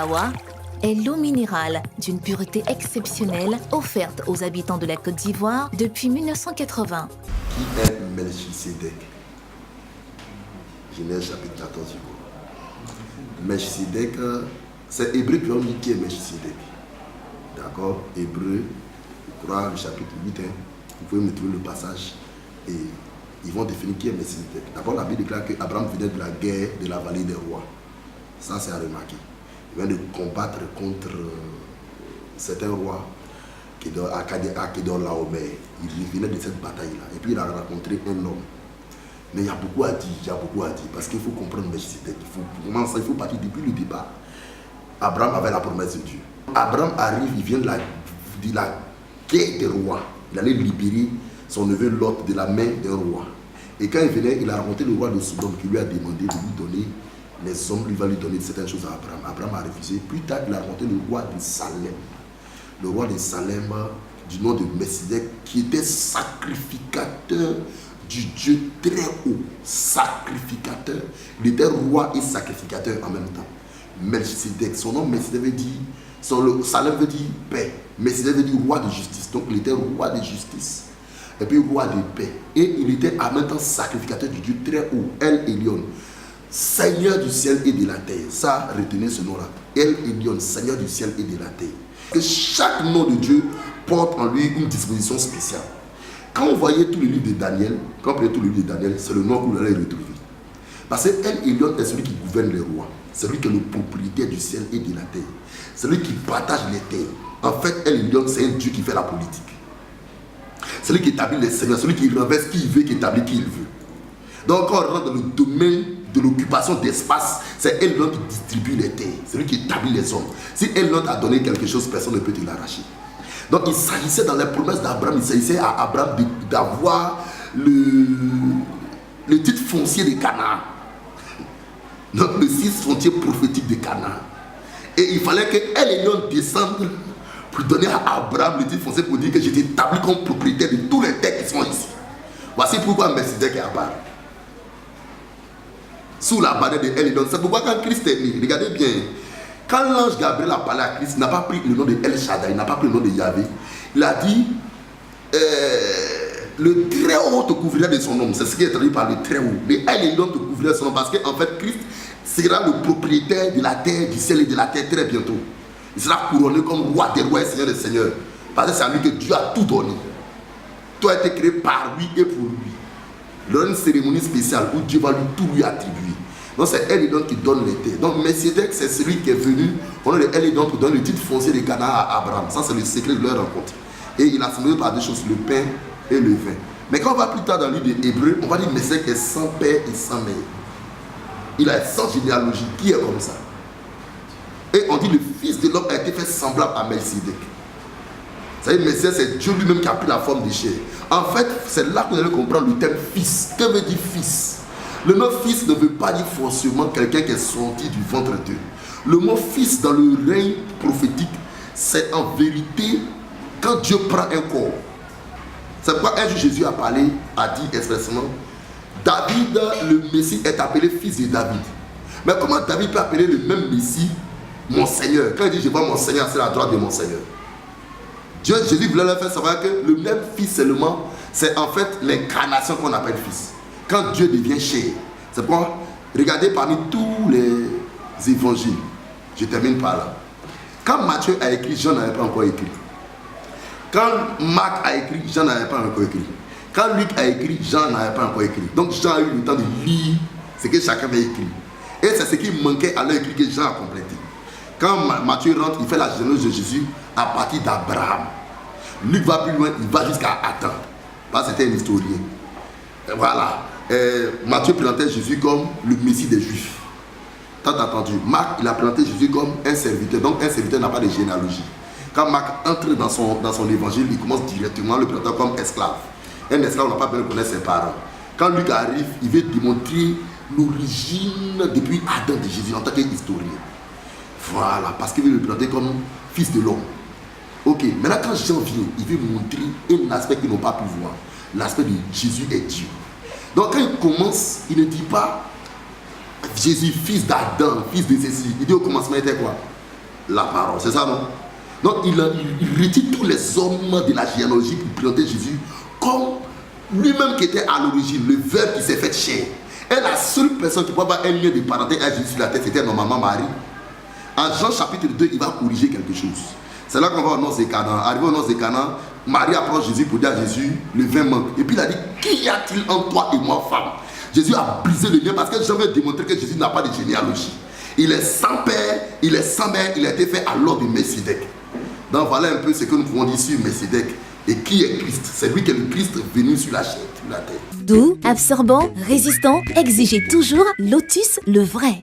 Hawa est l'eau minérale d'une pureté exceptionnelle offerte aux habitants de la Côte d'Ivoire depuis 1980. Qui est Melchisedec? Genèse chapitre 14. Melchisedec, c'est Hébreu qui ont dit qui est Melchisedec. D'accord? Hébreu, je crois, le chapitre 8, hein. Vous pouvez me trouver le passage et ils vont définir qui est Melchisedec. D'abord, la Bible déclare qu'Abraham venait de la guerre de la vallée des rois. Ça, c'est à remarquer. Il vient de combattre contre certains rois à Kedorlaomer. Il venait de cette bataille-là. Et puis, il a rencontré un homme. Mais il y a beaucoup à dire, parce qu'il faut comprendre Melchisedec. Il faut partir depuis le départ. Abraham avait la promesse de Dieu. Abraham arrive, il vient de la guerre des rois. Il allait libérer son neveu Lot de la main d'un roi. Et quand il venait, il a rencontré le roi de Sodome qui lui a demandé de lui donner les hommes, il va lui donner certaines choses à Abraham. Abraham a refusé. Plus tard, il a rencontré le roi de Salem. Le roi de Salem, du nom de Melchisedec, qui était sacrificateur du Dieu très haut. Sacrificateur. Il était roi et sacrificateur en même temps. Melchisedec, son nom Melchisedec veut dire, Salem veut dire paix. Melchisedec veut dire roi de justice. Donc il était roi de justice. Et puis roi de paix. Et il était en même temps sacrificateur du Dieu très haut. El Elyon. Seigneur du ciel et de la terre. Ça, retenez ce nom-là. El Elyon, Seigneur du ciel et de la terre. Que chaque nom de Dieu porte en lui une disposition spéciale. Quand on voyait tout le livre de Daniel, c'est le nom que vous allez retrouver. Parce que El Elyon est celui qui gouverne les rois. Celui qui est le propriétaire du ciel et de la terre. Celui qui partage les terres. En fait, El Elyon, c'est un Dieu qui fait la politique. Celui qui établit les seigneurs, celui qui renverse qui il veut, qui établit qui il veut. Donc, quand on rentre dans le domaine de l'occupation d'espace, c'est El Elyon qui distribue les terres. C'est lui qui établit les hommes. Si El Elyon a donné quelque chose, personne ne peut te l'arracher. Donc, il s'agissait dans les promesses d'Abraham, il s'agissait à Abraham d'avoir le titre foncier de Canaan. Donc, le 6 foncier prophétique de Canaan. Et il fallait que El Elyon descende pour donner à Abraham le titre foncier pour dire que j'étais établi comme propriétaire de tous les terres qui sont ici. Voici pourquoi Melchisedec est apparu. Sous la bannière de El Elyon. C'est pourquoi quand Christ est né, regardez bien, quand l'ange Gabriel a parlé à Christ, il n'a pas pris le nom de El Shaddai, il n'a pas pris le nom de Yahvé. Il a dit le très haut te couvrira de son nom. C'est ce qui est traduit par le très haut. Mais El Elyon te couvrira de son nom parce qu'en fait Christ sera le propriétaire de la terre, du ciel et de la terre très bientôt. Il sera couronné comme roi des rois et seigneur des seigneurs. Parce que c'est à lui que Dieu a tout donné. Tout a été créé par lui et pour lui. Il y aura une cérémonie spéciale où Dieu va tout lui attribuer. Donc c'est El Elyon qui donne les terres. Donc Melchisedec, c'est celui qui est venu au nom de El Elyon pour donner le titre foncier de Canaan à Abraham. Ça, c'est le secret de leur rencontre. Et il a semblé par deux choses, le pain et le vin. Mais quand on va plus tard dans le livre des Hébreux, on va dire Melchisedec est sans père et sans mère. Il a sans généalogie. Qui est comme ça? Et on dit le fils de l'homme a été fait semblable à Melchisedec. Vous savez, Melchisedec, c'est Dieu lui-même qui a pris la forme de chair. En fait, c'est là que vous allez comprendre le terme fils. Que veut dire fils? Le mot fils ne veut pas dire forcément quelqu'un qui est sorti du ventre de Dieu. Le mot fils dans le règne prophétique, c'est en vérité quand Dieu prend un corps. C'est pourquoi un jour Jésus a parlé, a dit expressément, David, le Messie, est appelé fils de David. Mais comment David peut appeler le même Messie mon Seigneur? Quand il dit je vois mon Seigneur, c'est la droite de mon Seigneur. Jésus voulait leur faire savoir que le même fils seulement, c'est en fait l'incarnation qu'on appelle fils. Quand Dieu devient chair. C'est pourquoi, regardez parmi tous les évangiles, je termine par là. Quand Matthieu a écrit, Jean n'avait pas encore écrit. Quand Marc a écrit, Jean n'avait pas encore écrit. Quand Luc a écrit, Jean n'avait pas encore écrit. Donc Jean a eu le temps de lire ce que chacun avait écrit. Et c'est ce qui manquait à leur écrit que Jean a complété. Quand Matthieu rentre, il fait la généalogie de Jésus à partir d'Abraham. Luc va plus loin, il va jusqu'à Adam. Parce que c'était un historien. Et voilà. Matthieu présentait Jésus comme le Messie des Juifs. T'as entendu? Marc, il a présenté Jésus comme un serviteur. Donc un serviteur n'a pas de généalogie. Quand Marc entre dans son évangile, il commence directement à le présenter comme esclave. Un esclave n'a pas besoin de connaître ses parents. Quand Luc arrive, il veut démontrer l'origine depuis Adam de Jésus en tant qu'historien. Voilà, parce qu'il veut le présenter comme fils de l'homme. Ok, maintenant quand Jean vient, il veut montrer un aspect qu'ils n'ont pas pu voir. L'aspect de Jésus est Dieu. Donc quand il commence, il ne dit pas Jésus, fils d'Adam, fils de ceci. Il dit au commencement, il était quoi? la parole. C'est ça, non? Donc il retire tous les hommes de la généalogie pour présenter Jésus comme lui-même qui était à l'origine, le Verbe qui s'est fait chair. Et la seule personne qui peut avoir un lien de parenté à Jésus sur la terre, c'était normalement Marie. En Jean chapitre 2, il va corriger quelque chose. C'est là qu'on va au noces de Cana. Arrivé au noces de Cana, Marie approche Jésus pour dire à Jésus, le vin manque. Et puis il a dit, qu'y a-t-il entre toi et moi, femme? Jésus a brisé le lien parce que j'avais démontré que Jésus n'a pas de généalogie. Il est sans père, il est sans mère, il a été fait à l'ordre de Melchisedec. Donc voilà un peu ce que nous pouvons dire sur Melchisedec. Et qui est Christ? C'est lui qui est le Christ venu sur la chair, sur la terre. Doux, absorbant, résistant, exigez toujours Lotus le vrai.